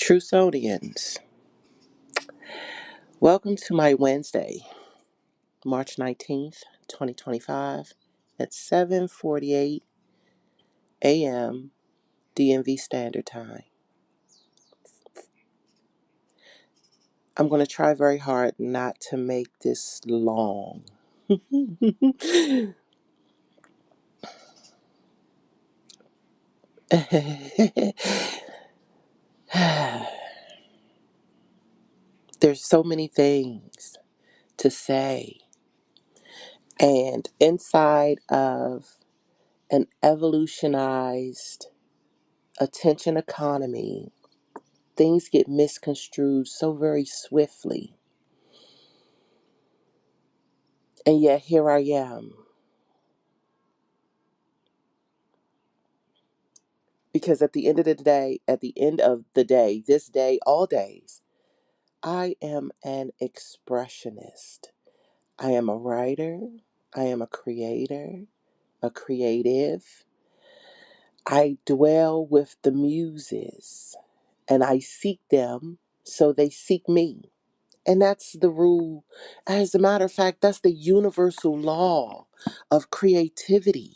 TRUsonians, welcome to my Wednesday, March 19th, 2025 at 7:48 a.m. DMV Standard Time. I'm going to try very hard not to make this long. There's so many things to say, and inside of an evolutionized attention economy, things get misconstrued so very swiftly. And yet here I am. Because at the end of the day, this day, all days, I am an expressionist. I am a writer. I am a creator, a creative. I dwell with the muses and I seek them so they seek me. And that's the rule. As a matter of fact, that's the universal law of creativity.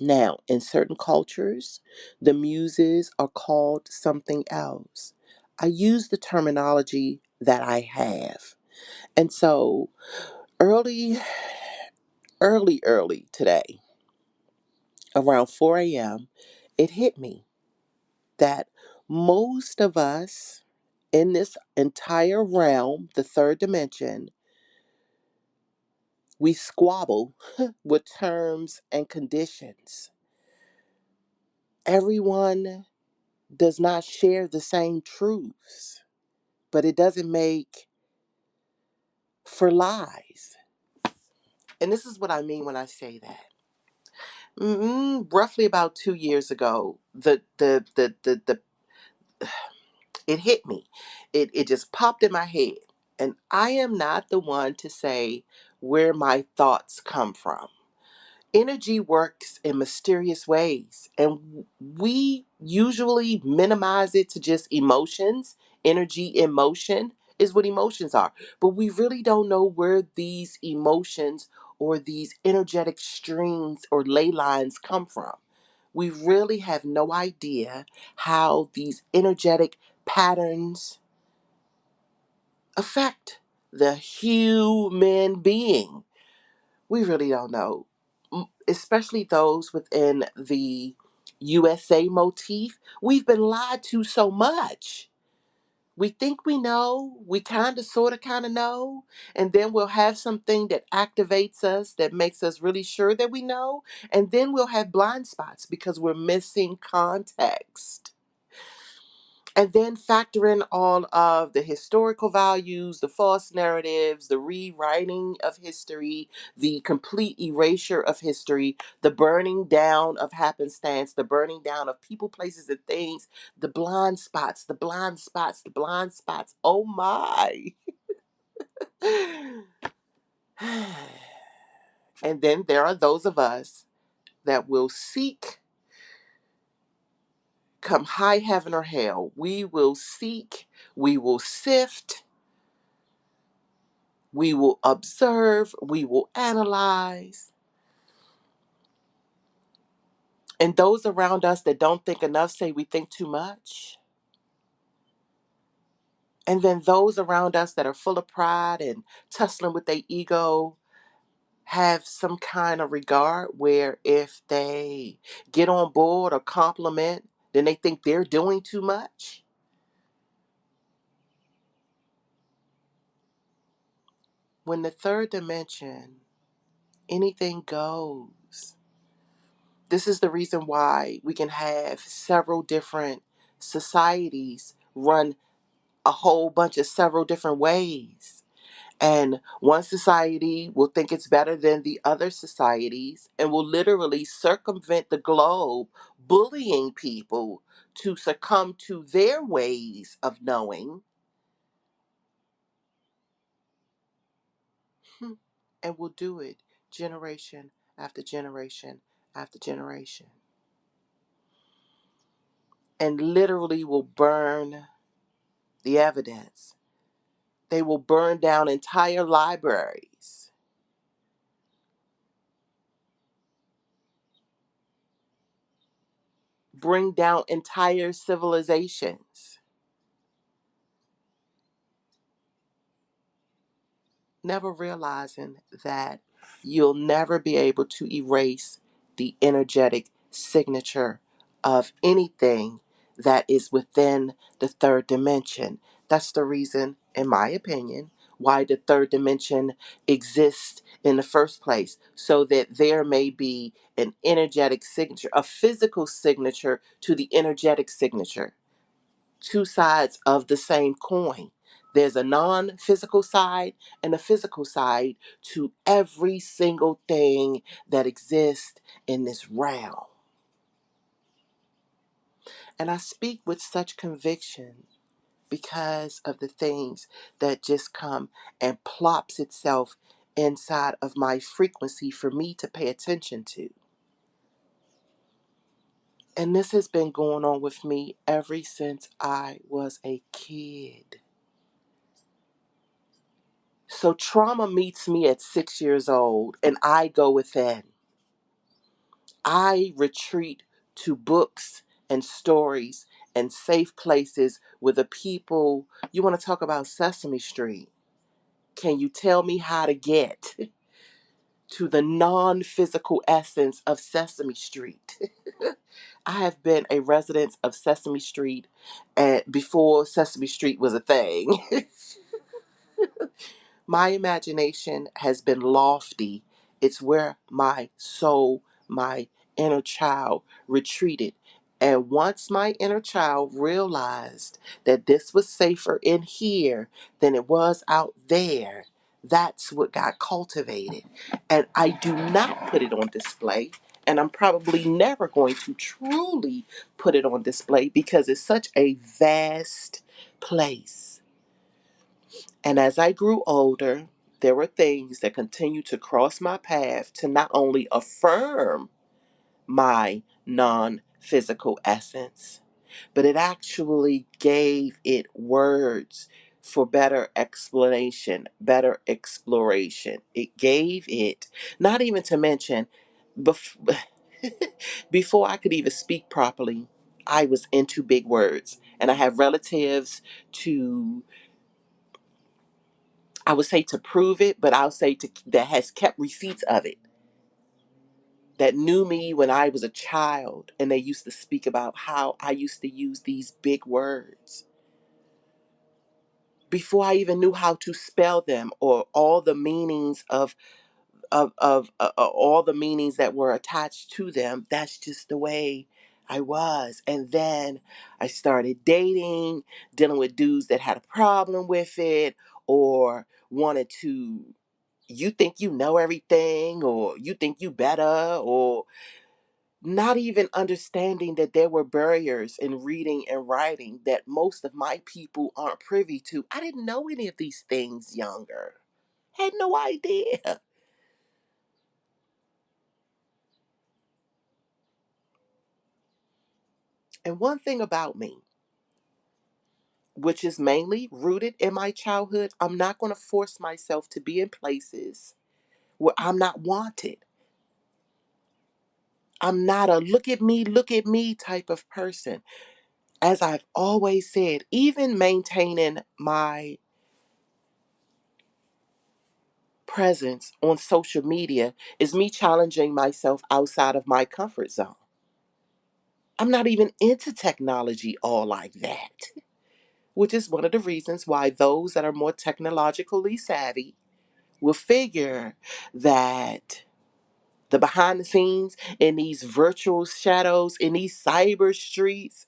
Now, in certain cultures, the muses are called something else. I use the terminology that I have. And so, early, early today, around 4 a.m., it hit me that most of us in this entire realm, the third dimension, we squabble with terms and conditions. Everyone does not share the same truths, but it doesn't make for lies. And this is what I mean when I say that. Roughly about 2 years ago, the it hit me. It just popped in my head. And I am not the one to say where my thoughts come from. Energy works in mysterious ways, and we usually minimize it to just emotions. Energy in motion is what emotions are, but we really don't know where these emotions or these energetic streams or ley lines come from. We really have no idea how these energetic patterns affect the human being. We really don't know, especially those within the USA motif. We've been lied to so much. We think we know, we kind of know, and then we'll have something that activates us, that makes us really sure that we know, and then we'll have blind spots because we're missing context. And then factor in all of the historical values, the false narratives, the rewriting of history, the complete erasure of history, the burning down of happenstance, the burning down of people, places, and things, the blind spots, the blind spots, the blind spots. Oh my. And then there are those of us that will seek, come high heaven or hell, we will seek, we will sift, we will observe, we will analyze. And those around us that don't think enough say we think too much. And then those around us that are full of pride and tussling with their ego have some kind of regard where if they get on board or compliment, then they think they're doing too much. When the third dimension, anything goes. This is the reason why we can have several different societies run a whole bunch of several different ways. And one society will think it's better than the other societies and will literally circumvent the globe, bullying people to succumb to their ways of knowing, and will do it generation after generation after generation. and literally will burn the evidence. They will burn down entire libraries, bring down entire civilizations, never realizing that you'll never be able to erase the energetic signature of anything that is within the third dimension. That's the reason, in my opinion, why the third dimension exists in the first place, so that there may be an energetic signature, a physical signature to the energetic signature, two sides of the same coin. There's a non physical side and a physical side to every single thing that exists in this realm. And I speak with such conviction because of the things that just come and plops itself inside of my frequency for me to pay attention to. And this has been going on with me ever since I was a kid. So trauma meets me at 6 years old, and I go within. I retreat to books and stories and safe places with the people. You want to talk about Sesame Street? Can you tell me how to get to the non physical essence of Sesame Street? I have been a resident of Sesame Street before Sesame Street was a thing. My imagination has been lofty. It's where my soul, my inner child retreated. And once my inner child realized that this was safer in here than it was out there, that's what got cultivated. And I do not put it on display. And I'm probably never going to truly put it on display because it's such a vast place. And as I grew older, there were things that continued to cross my path to not only affirm my non physical essence, but it actually gave it words for better explanation, better exploration. It gave it, not even to mention, bef- before I could even speak properly, I was into big words. And I have relatives to, I would say to prove it, but I'll say to that has kept receipts of it. That knew me when I was a child, and they used to speak about how I used to use these big words before I even knew how to spell them or all the meanings of all the meanings that were attached to them. That's just the way I was. And then I started dating, dealing with dudes that had a problem with it or wanted to, you think you know everything or you think you better, or not even understanding that there were barriers in reading and writing that most of my people aren't privy to. I didn't know any of these things younger. Had no idea. And one thing about me, which is mainly rooted in my childhood, I'm not going to force myself to be in places where I'm not wanted. I'm not a look at me type of person. As I've always said, even maintaining my presence on social media is me challenging myself outside of my comfort zone. I'm not even into technology all like that, which is one of the reasons why those that are more technologically savvy will figure that the behind the scenes in these virtual shadows, in these cyber streets,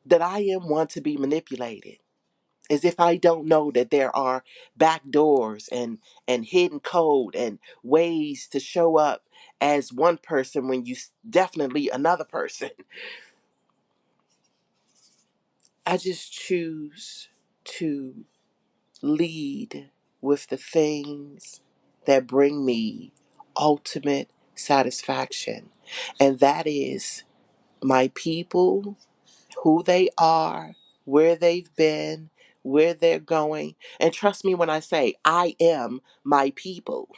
that I am one to be manipulated. As if I don't know that there are back doors and hidden code and ways to show up as one person when you definitely another person. I just choose to lead with the things that bring me ultimate satisfaction. And that is my people, who they are, where they've been, where they're going. And trust me when I say, I am my people,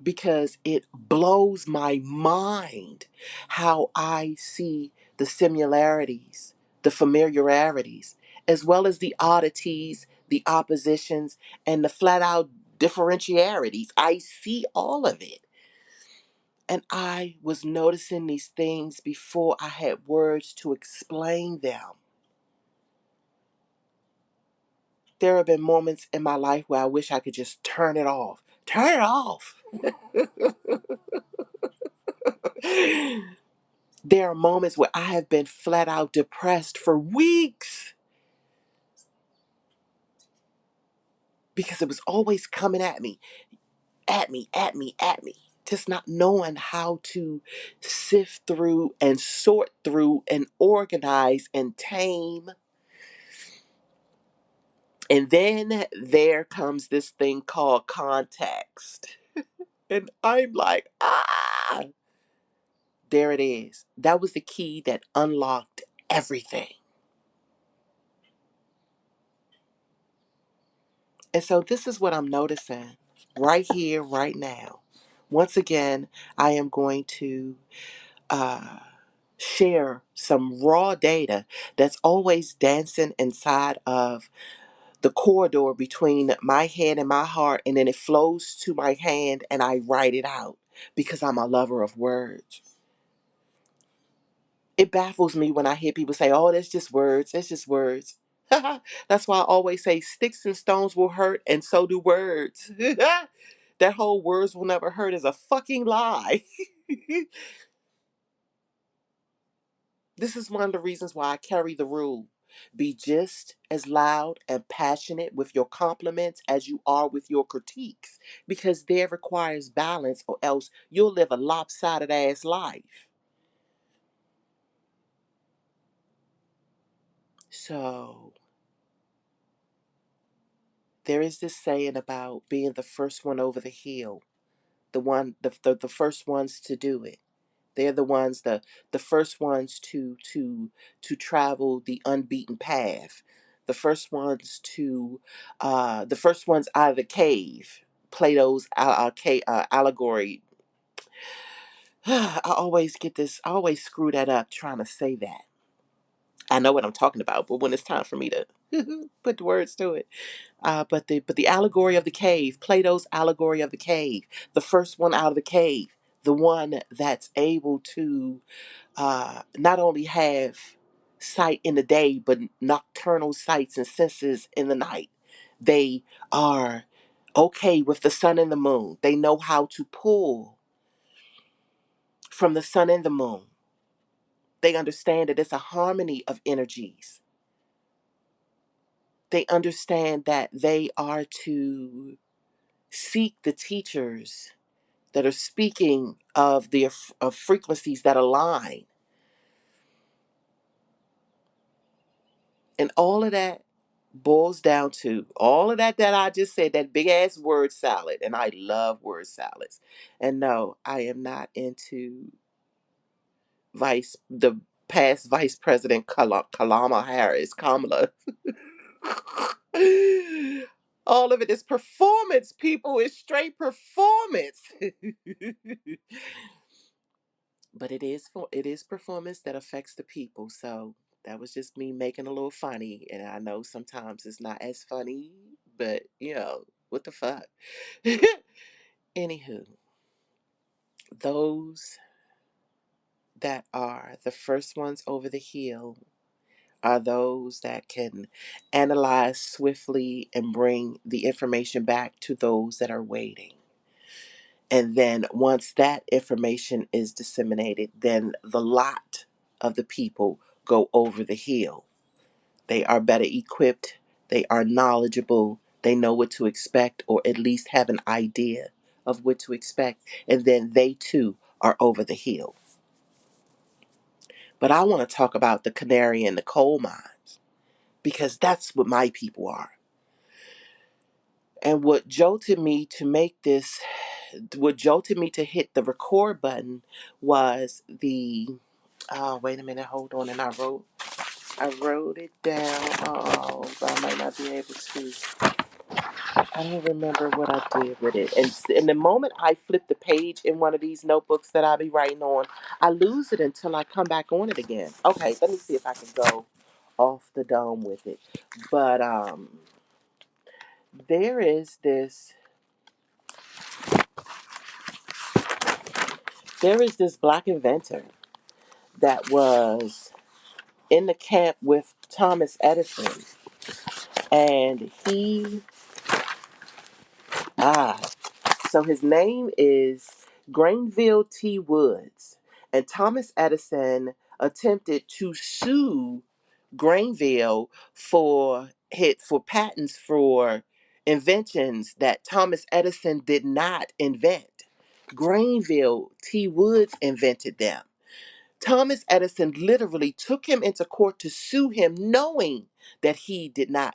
because it blows my mind how I see the similarities, the familiarities, as well as the oddities, the oppositions, and the flat out differentiarities. I see all of it. And I was noticing these things before I had words to explain them. There have been moments in my life where I wish I could just turn it off. Turn it off. There are moments where I have been flat out depressed for weeks because it was always coming at me, at me, at me, at me. Just not knowing how to sift through and sort through and organize and tame. And then there comes this thing called context. And I'm like, there it is. That was the key that unlocked everything. And so this is what I'm noticing right here, right now. Once again, I am going to uh, share some raw data that's always dancing inside of the corridor between my head and my heart, and then it flows to my hand and I write it out because I'm a lover of words. It baffles me when I hear people say, oh, that's just words, that's just words. That's why I always say sticks and stones will hurt, and so do words. That whole words will never hurt is a fucking lie. This is one of the reasons why I carry the rule. Be just as loud and passionate with your compliments as you are with your critiques, because there requires balance, or else you'll live a lopsided ass life. So, there is this saying about being the first one over the hill, the first ones to do it. They're the ones, the first ones to travel the unbeaten path. The first ones out of the cave. Plato's allegory. I always get this. I always screw that up trying to say that. I know what I'm talking about, but when it's time for me to put the words to it, but the allegory of the cave, Plato's allegory of the cave, the first one out of the cave, the one that's able to not only have sight in the day, but nocturnal sights and senses in the night. They are okay with the sun and the moon. They know how to pull from the sun and the moon. They understand that it's a harmony of energies. They understand that they are to seek the teachers that are speaking of frequencies that align. And all of that boils down to all of that I just said, that big ass word salad. And I love word salads. And no, I am not into the past Vice President Kamala. All of it is performance, people. It's straight performance. But it is performance that affects the people. So that was just me making a little funny, and I know sometimes it's not as funny, but what the fuck. Anywho, those that are the first ones over the hill are those that can analyze swiftly and bring the information back to those that are waiting. And then once that information is disseminated, then the lot of the people go over the hill. They are better equipped, they are knowledgeable, they know what to expect, or at least have an idea of what to expect. And then they too are over the hill. But I want to talk about the canary in the coal mines, because that's what my people are. And what jolted me to make this what jolted me to hit the record button was the, oh, wait a minute, hold on, and I wrote it down. Oh, but I might not be able to. I don't remember what I did with it. And in the moment I flip the page in one of these notebooks that I be writing on, I lose it until I come back on it again. Okay, let me see if I can go off the dome with it. But there is this black inventor that was in the camp with Thomas Edison, and ah so his name is Granville T. Woods, and Thomas Edison attempted to sue Granville for patents for inventions that Thomas Edison did not invent. Granville T. Woods invented them. Thomas Edison literally took him into court to sue him, knowing that he didn't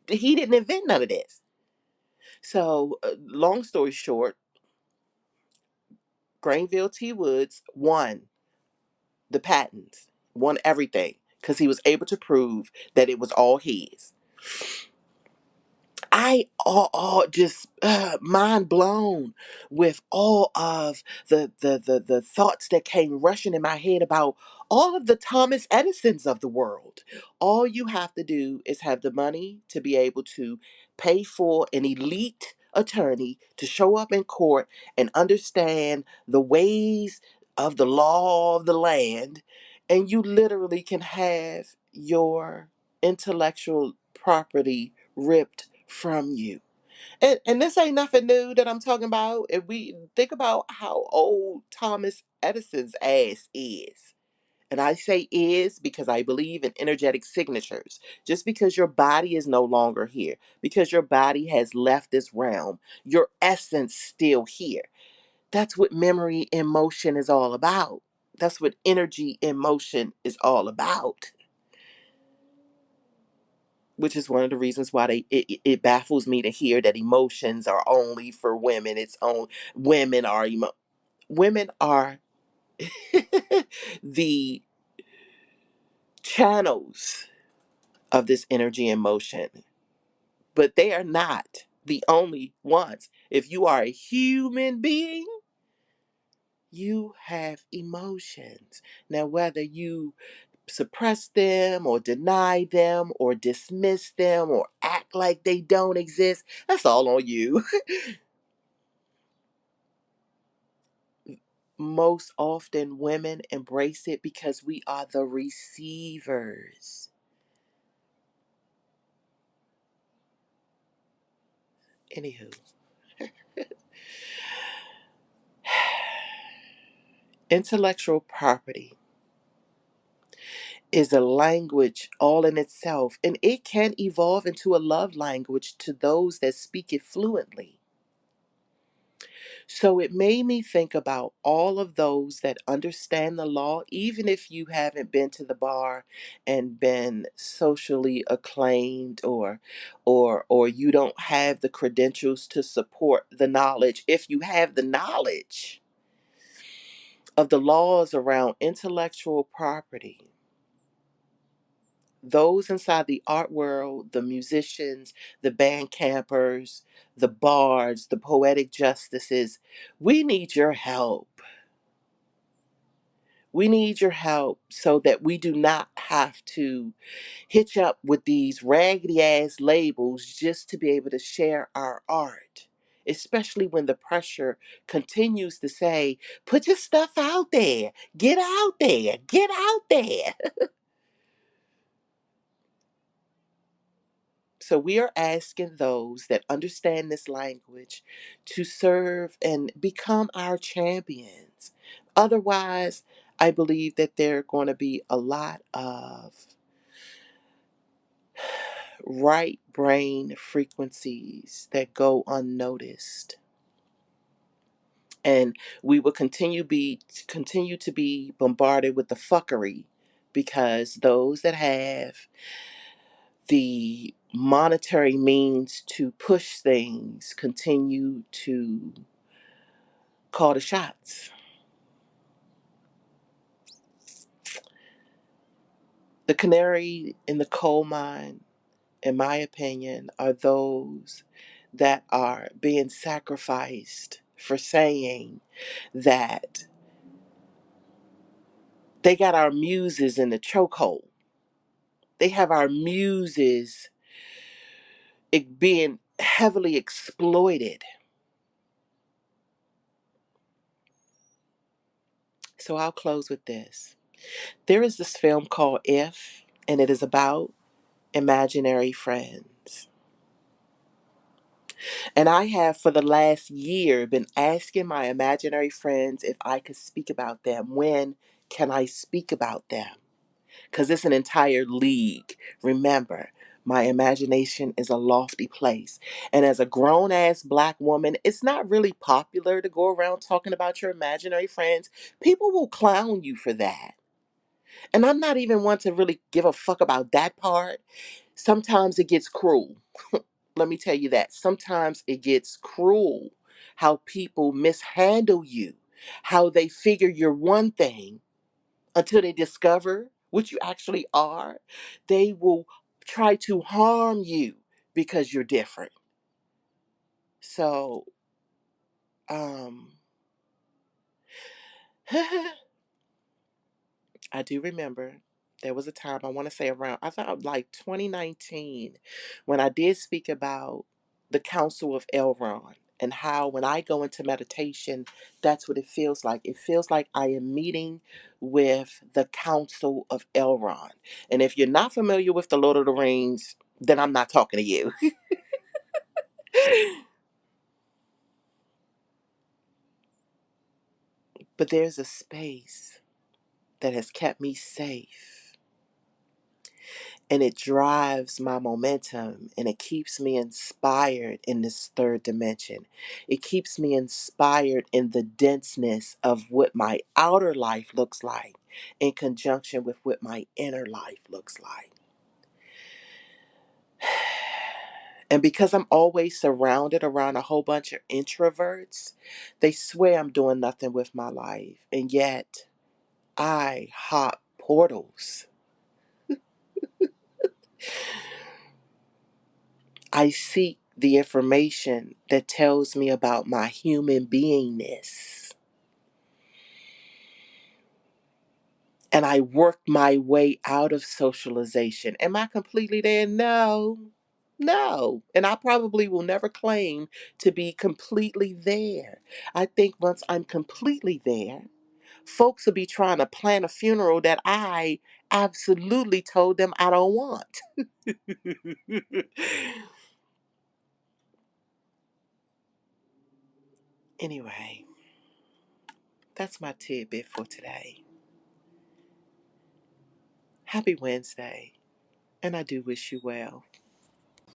invent none of this. So, long story short, Granville T. Woods won the patents, won everything, because he was able to prove that it was all his. I all just mind blown with all of the thoughts that came rushing in my head about all of the Thomas Edisons of the world. All you have to do is have the money to be able to pay for an elite attorney to show up in court and understand the ways of the law of the land, and you literally can have your intellectual property ripped from you. And this ain't nothing new that I'm talking about. If we think about how old Thomas Edison's ass is. And I say is because I believe in energetic signatures. Just because your body is no longer here, because your body has left this realm, your essence still here. That's what memory in motion is all about. That's what energy in motion is all about, which is one of the reasons why it baffles me to hear that emotions are only for women. It's on women are the channels of this energy and motion, but they are not the only ones. If you are a human being, you have emotions. Now, whether you suppress them or deny them or dismiss them or act like they don't exist, that's all on you. Most often women embrace it because we are the receivers. Anywho, intellectual property is a language all in itself, and it can evolve into a love language to those that speak it fluently. So it made me think about all of those that understand the law, even if you haven't been to the bar and been socially acclaimed, or you don't have the credentials to support the knowledge. If you have the knowledge of the laws around intellectual property, those inside the art world, the musicians, the band campers, the bards, the poetic justices, we need your help. We need your help so that we do not have to hitch up with these raggedy ass labels just to be able to share our art. Especially when the pressure continues to say, put your stuff out there, get out there, get out there. So we are asking those that understand this language to serve and become our champions. Otherwise, I believe that there are going to be a lot of right brain frequencies that go unnoticed. And we will continue to be bombarded with the fuckery because those that have the monetary means to push things continue to call the shots. The canary in the coal mine, in my opinion, are those that are being sacrificed for saying that they got our muses in the chokehold. They have our muses being heavily exploited. So I'll close with this. There is this film called If, and it is about imaginary friends. And I have for the last year been asking my imaginary friends if I could speak about them. When can I speak about them? Because it's an entire league. Remember, my imagination is a lofty place. And as a grown ass black woman, it's not really popular to go around talking about your imaginary friends. People will clown you for that. And I'm not even one to really give a fuck about that part. Sometimes it gets cruel. Let me tell you that. Sometimes it gets cruel how people mishandle you, how they figure you're one thing until they discover what you actually are. They will try to harm you because you're different. So, um, I do remember there was a time, I want to say around, I thought like 2019, when I did speak about the Council of Elrond and how when I go into meditation, that's what it feels like. It feels like I am meeting with the Council of Elrond. And if you're not familiar with the Lord of the Rings, then I'm not talking to you. But there's a space that has kept me safe, and it drives my momentum, and it keeps me inspired in this third dimension. It keeps me inspired in the denseness of what my outer life looks like in conjunction with what my inner life looks like. And because I'm always surrounded around a whole bunch of introverts, they swear I'm doing nothing with my life. And yet I hop portals. I seek the information that tells me about my human beingness. And I work my way out of socialization. Am I completely there? No. No. And I probably will never claim to be completely there. I think once I'm completely there, folks will be trying to plan a funeral that I absolutely told them I don't want. Anyway, that's my tidbit for today. Happy Wednesday, and I do wish you well.